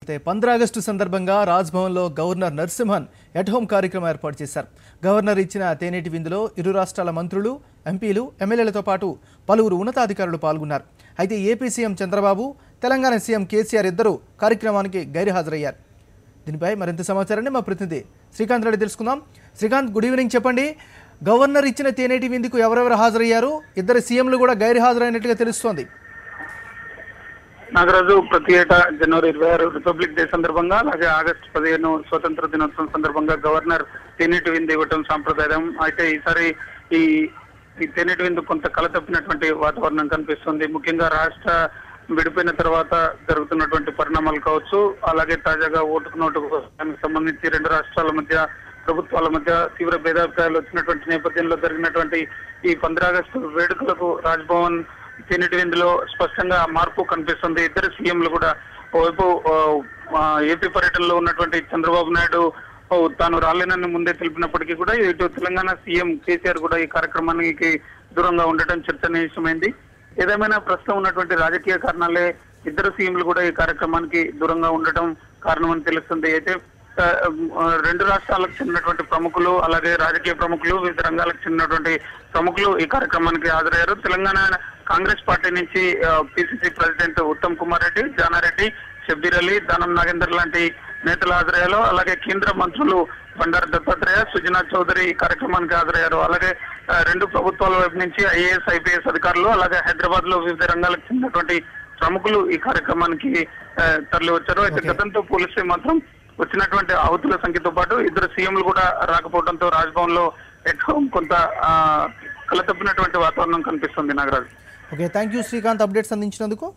15 August సందర్భంగా రాజ్భవన్లో governor Narasimhan at home కార్యక్రమం ఏర్పాటు చేశారు. గవర్నర్ ఇచ్చిన తేనేటి విందులో ఇరు రాష్ట్రాల మంత్రులు, ఎంపీలు, ఎమ్మెల్యేలతో పాటు పలువురు ఉన్నతాధికారులు పాల్గొన్నారు. అయితే AP CM Chandrababu, Telangana CM KCR ఇద్దరు కార్యక్రమానికి గైర్హాజరయ్యారు. దీనిపై మరింత సమాచారాన్ని మా ప్రతినిధి శ్రీకాంత్ రెడ్డి తెలుసుకుందాం. Srikanth, good evening. చెప్పండి, గవర్నర్ ఇచ్చిన తేనేటి విందుకు ఎవరెవరు హాజరయ్యారు? ఇద్దరు సీఎంలు కూడా గైర్హాజరైనట్టుగా తెలుస్తోంది. నాగరాజు, ప్రతి ఏటా జనవరి 26 రిపబ్లిక్ డే సందర్భంగా, అలాగే ఆగస్టు 15 స్వతంత్ర దినోత్సవం సందర్భంగా గవర్నర్ తేనేటి విందు ఇవ్వటం సాంప్రదాయం. అయితే ఈసారి ఈ తేనేటి విందు కొంత కలతప్పినటువంటి వాతావరణం కనిపిస్తుంది. ముఖ్యంగా రాష్ట్ర విడిపోయిన తర్వాత జరుగుతున్నటువంటి పరిణామాలు కావచ్చు, అలాగే తాజాగా ఓటుకు నోటుకు దానికి సంబంధించి రెండు రాష్ట్రాల మధ్య, ప్రభుత్వాల మధ్య తీవ్ర భేదాభిప్రాయాలు వచ్చినటువంటి నేపథ్యంలో జరిగినటువంటి ఈ 15 ఆగస్టు వేడుకలకు రాజ్భవన్ తేనేటి విందులో స్పష్టంగా మార్పు కనిపిస్తుంది. ఇద్దరు సీఎంలు కూడా ఓవైపు ఏపీ పర్యటనలో ఉన్నటువంటి చంద్రబాబు నాయుడు తాను రాలేనని ముందే తెలిపినప్పటికీ కూడా ఇటు తెలంగాణ సీఎం కేసీఆర్ కూడా ఈ కార్యక్రమానికి దూరంగా ఉండటం చర్చనీయాంశమైంది. ఏదేమైనా ప్రస్తుతం ఉన్నటువంటి రాజకీయ కారణాలే ఇద్దరు సీఎంలు కూడా ఈ కార్యక్రమానికి దూరంగా ఉండటం కారణమని తెలుస్తుంది. అయితే రెండు రాష్ట్రాలకు చెందినటువంటి ప్రముఖులు, అలాగే రాజకీయ ప్రముఖులు, వివిధ రంగాలకు చెందినటువంటి ప్రముఖులు ఈ కార్యక్రమానికి హాజరయ్యారు. తెలంగాణ కాంగ్రెస్ పార్టీ నుంచి పిసిసి ప్రెసిడెంట్ ఉత్తమ్ కుమార్ రెడ్డి, జానారెడ్డి, షబ్బీర్ అలీ, దానం నాగేందర్ లాంటి నేతలు హాజరయ్యారు. అలాగే కేంద్ర మంత్రులు బండారు దత్తాత్రేయ, సుజనా చౌదరి ఈ కార్యక్రమానికి హాజరయ్యారు. అలాగే రెండు ప్రభుత్వాల వైపు నుంచి ఐఏఎస్, ఐపీఎస్ అధికారులు, అలాగే హైదరాబాద్ లో వివిధ రంగాలకు చెందినటువంటి ప్రముఖులు ఈ కార్యక్రమానికి తరలి వచ్చారు. అయితే గతంతో పోలిస్తే మాత్రం వచ్చినటువంటి ఆహుతుల సంఖ్యతో పాటు ఇద్దరు సీఎంలు కూడా రాకపోవడంతో రాజ్భవన్ లో ఎట్ హోమ్ కొంత కలతప్పినటువంటి వాతావరణం కనిపిస్తుంది. Nagaraju, okay, thank you Srikanth, updates అందించినందుకు.